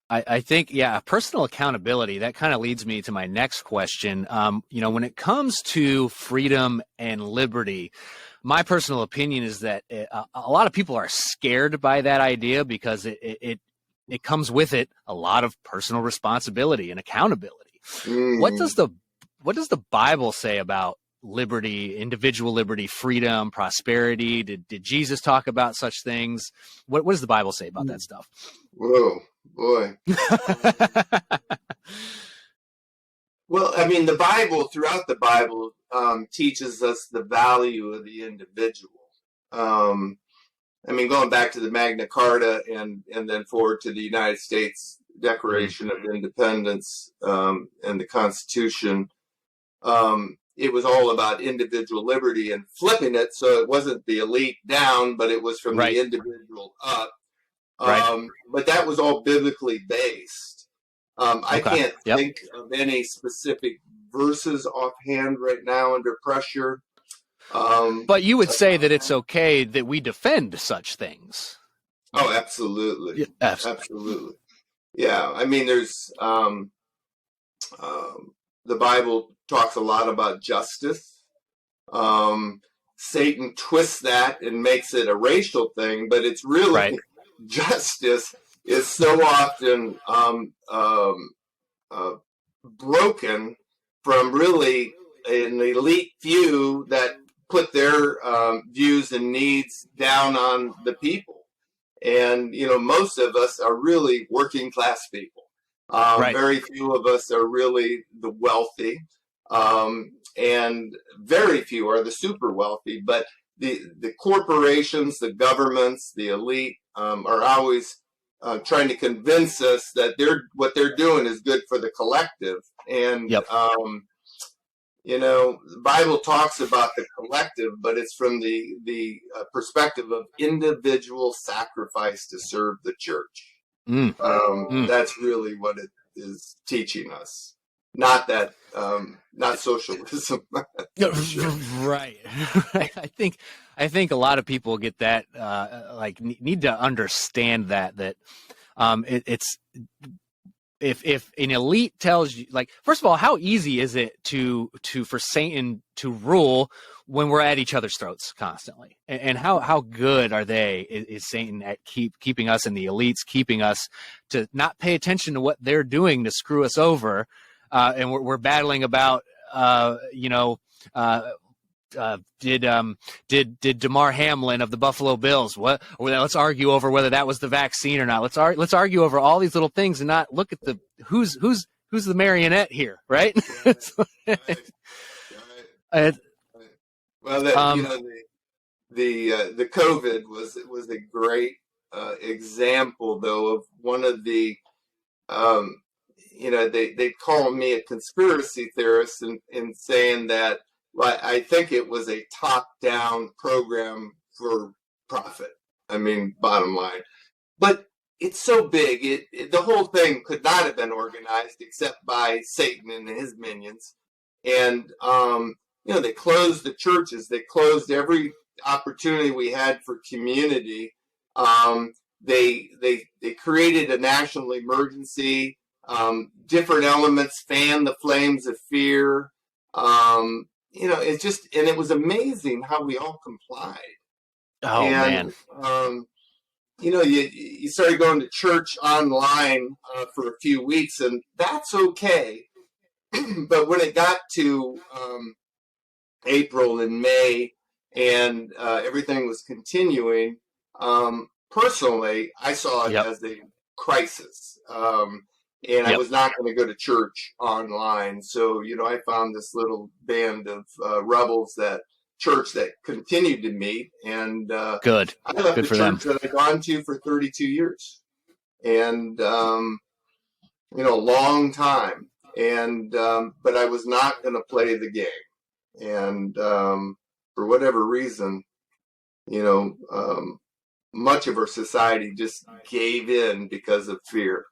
I think, yeah, personal accountability, that kind of leads me to my next question. When it comes to freedom and liberty, my personal opinion is that a lot of people are scared by that idea because it comes with it a lot of personal responsibility and accountability. What Mm. does the Bible say about liberty, individual liberty, freedom, prosperity? Did Jesus talk about such things? What does the Bible say about that stuff? Whoa, boy. Well, I mean, throughout the Bible, teaches us the value of the individual. Um, I mean, going back to the Magna Carta and then forward to the United States Declaration of Independence, and the Constitution, it was all about individual liberty and flipping it so it wasn't the elite down, but it was from Right. the individual up. Right. But that was all biblically based. I Okay. can't Yep. think of any specific verses offhand right now under pressure. But you would say that it's okay that we defend such things. Oh, absolutely. Yeah, Absolutely. Yeah. I mean, there's the Bible talks a lot about justice. Satan twists that and makes it a racial thing, but it's really right. Justice is so often broken from really an elite few that put their views and needs down on the people. And, most of us are really working class people. Right. Very few of us are really the wealthy. And very few are the super wealthy. But the corporations, the governments, the elite are always trying to convince us that what they're doing is good for the collective. And, Yep. The Bible talks about the collective, but it's from the perspective of individual sacrifice to serve the church. That's really what it is teaching us. Not that, not socialism. Sure. Right. I think a lot of people get that, need to understand that it's, if an elite tells you, like, first of all, how easy is it for Satan to rule when we're at each other's throats constantly? And how good are they? Is Satan at keeping us and the elites, keeping us to not pay attention to what they're doing to screw us over? And we're battling about, did Damar Hamlin of the Buffalo Bills? Let's argue over whether that was the vaccine or not. Let's argue over all these little things and not look at who's the marionette here, right? Right. Well, the COVID was a great example, though, of one of the they call me a conspiracy theorist in saying that. Well, I think it was a top-down program for profit. I mean, bottom line. But it's so big, the whole thing could not have been organized except by Satan and his minions. And, they closed the churches. They closed every opportunity we had for community. They created a national emergency. Different elements fanned the flames of fear. It's just, and it was amazing how we all complied. Oh, and, man. You started going to church online for a few weeks, and that's okay. But when it got to April and May, and everything was continuing, personally, I saw it as a crisis. And I was not going to go to church online. So, I found this little band of rebels that continued to meet. And good. I left Good the for church them. that I'd gone to for 32 years. And, a long time. And but I was not going to play the game. And for whatever reason, much of our society just gave in because of fear.